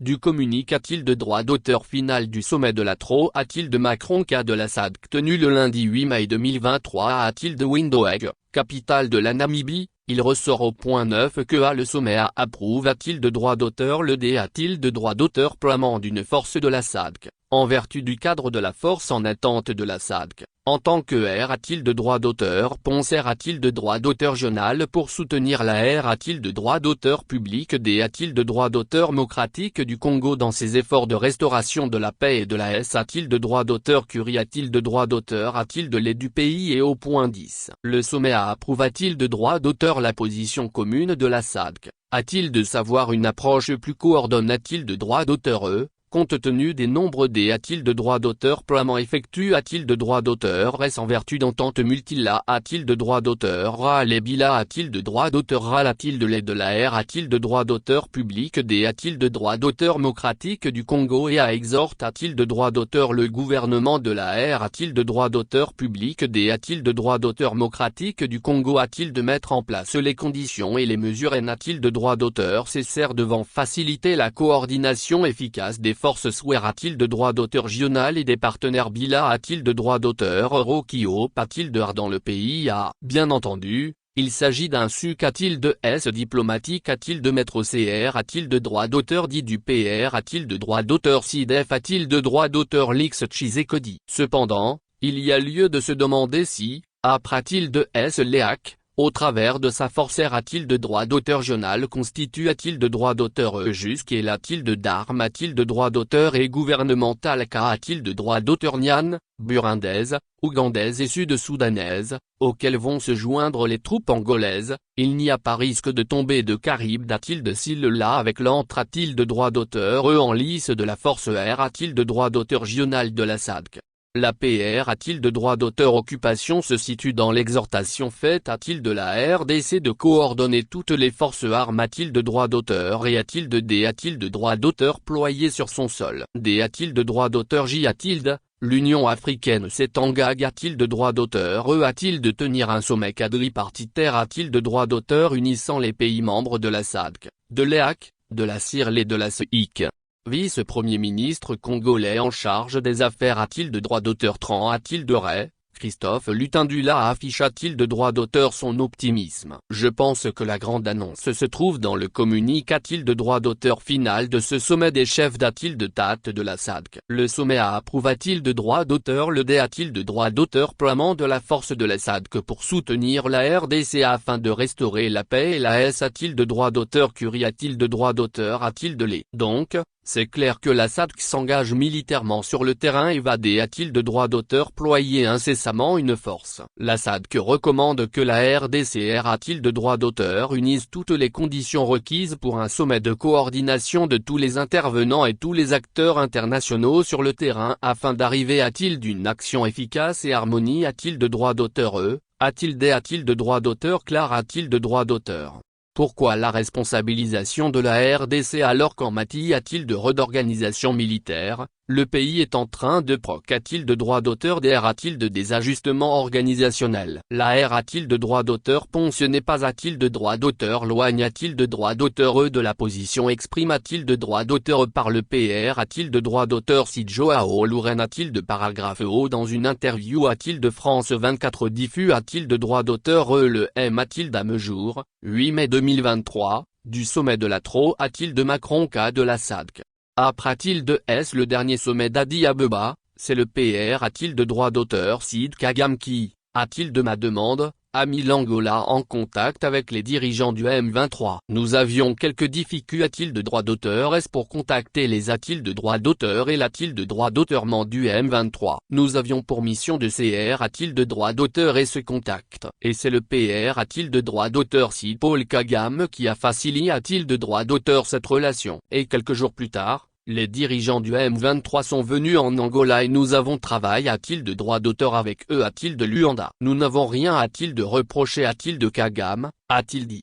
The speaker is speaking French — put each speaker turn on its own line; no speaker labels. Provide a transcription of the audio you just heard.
du communiqué a-t-il droit d'auteur final du sommet de la TRO a-t-il de Macron cas de la SADC tenu le lundi 8 mai 2023 a-t-il de Windhoek, capitale de la Namibie, il ressort au point 9 que le sommet approuve a-t-il de droit d'auteur le D a-t-il de droit d'auteur pleinement d'une force de la SADC, en vertu du cadre de la force en attente de la SADC. En tant que R a-t-il de droit d'auteur Ponce R a-t-il de droit d'auteur journal pour soutenir la R a-t-il de droit d'auteur public D a-t-il de droit d'auteur démocratique du Congo dans ses efforts de restauration de la paix et de la S a-t-il de droit d'auteur Curie a-t-il de droit d'auteur a-t-il de l'aide du pays et au point 10 le sommet approuve a-t-il de droit d'auteur la position commune de la SADC, a-t-il de savoir une approche plus coordonnée a-t-il de droit d'auteur compte tenu des nombres D a-t-il de droit d'auteur pleinement effectué a-t-il de droit d'auteur S en vertu d'entente multila a-t-il de droit d'auteur RA les bila a-t-il de droit d'auteur RAL a-t-il de l'aide de la R a-t-il de droit d'auteur public D a-t-il de droit d'auteur démocratique du Congo et exhorte a-t-il de droit d'auteur le gouvernement de la R a-t-il de droit d'auteur public D a-t-il de droit d'auteur démocratique du Congo a-t-il de mettre en place les conditions et les mesures N a-t-il de droit d'auteur sert devant faciliter la coordination efficace des forces SWER a-t-il de droit d'auteur régional et des partenaires BILA a-t-il de droit d'auteur Eurokio a-t-il de R dans le pays bien entendu, il s'agit d'un SUC a-t-il de S diplomatique a-t-il de maître OCR a-t-il de droit d'auteur dit du PR a-t-il de droit d'auteur SIDEF a-t-il de droit d'auteur Lix Tshisekedi. Cependant, il y a lieu de se demander si, a-t-il de S LEAC, au travers de sa force R a-t-il de droit d'auteur journal constitue a-t-il de droit d'auteur jusqu'à a-t-il de d'armes a-t-il de droit d'auteur et gouvernemental a-t-il de droit d'auteur Nyan, burundaise, ougandaise et sud-soudanaise, auxquelles vont se joindre les troupes angolaises, il n'y a pas risque de tomber de Caraïbes a-t-il de Silla avec l'entre a-t-il de droit d'auteur en lice de la force R a-t-il de droit d'auteur régional de la SADC. La PR a-t-il de droit d'auteur occupation se situe dans l'exhortation faite a-t-il de la RDC de coordonner toutes les forces armes a-t-il de droit d'auteur et a-t-il de D a-t-il de droit d'auteur ployé sur son sol D a-t-il de droit d'auteur J a-t-il de l'Union africaine s'est engagée a-t-il de droit d'auteur a-t-il de tenir un sommet quadripartitaire a-t-il de droit d'auteur unissant les pays membres de la SADC, de l'EAC, de la CIRL et de la CEIC. Vice-premier ministre congolais en charge des affaires a-t-il de droit d'auteur Tran a-t-il de Ray, Christophe Lutindula affiche a-t-il de droit d'auteur son optimisme. Je pense que la grande annonce se trouve dans le communiqué a-t-il de droit d'auteur final de ce sommet des chefs d'a-t-il de tête de la SADC. Le sommet approuve a-t-il de droit d'auteur le D a-t-il de droit d'auteur pleinement de la force de la SADC pour soutenir la RDC afin de restaurer la paix et la S a-t-il de droit d'auteur Curie a-t-il de droit d'auteur a-t-il de les donc, c'est clair que la SADC s'engage militairement sur le terrain et va D a-t-il de droit d'auteur ployer incessamment une force. La SADC recommande que la RDCR a-t-il de droit d'auteur unisse toutes les conditions requises pour un sommet de coordination de tous les intervenants et tous les acteurs internationaux sur le terrain afin d'arriver a-t-il d'une action efficace et harmonie a-t-il de droit d'auteur a-t-il de droit d'auteur Claire a-t-il de droit d'auteur. Pourquoi la responsabilisation de la RDC alors qu'en matière a-t-il de redorganisation militaire, le pays est en train de proc a-t-il de droit d'auteur DR a-t-il de désajustement organisationnel la R a-t-il de droit d'auteur Ponce n'est pas a-t-il de droit d'auteur Loigne a-t-il de droit d'auteur de la position exprime a-t-il de droit d'auteur par le PR a-t-il de droit d'auteur si Joao Louren a-t-il de paragraphe dans une interview a-t-il de France 24 diffus a-t-il de droit d'auteur le M a-t-il d'Amejour, 8 mai 2023, du sommet de la TRO a-t-il de Macron cas de la SADC. A-t-il de S le dernier sommet d'Addis Abeba, c'est le PR a-t-il de droit d'auteur Sid Kagame qui, a-t-il de ma demande, a mis l'Angola en contact avec les dirigeants du M23. Nous avions quelques difficultés a-t-il de droit d'auteur est-ce pour contacter les a-t-il de droit d'auteur et l'a-t-il de droit d'auteur du M23. Nous avions pour mission de CR a-t-il de droit d'auteur et ce contact. Et c'est le PR a-t-il de droit d'auteur Sid Paul Kagame qui a facilité a-t-il de droit d'auteur cette relation. Et quelques jours plus tard, les dirigeants du M23 sont venus en Angola et nous avons travaillé a-t-il de droit d'auteur avec eux a-t-il de Luanda. Nous n'avons rien a-t-il de reproché a-t-il de Kagame, a-t-il dit.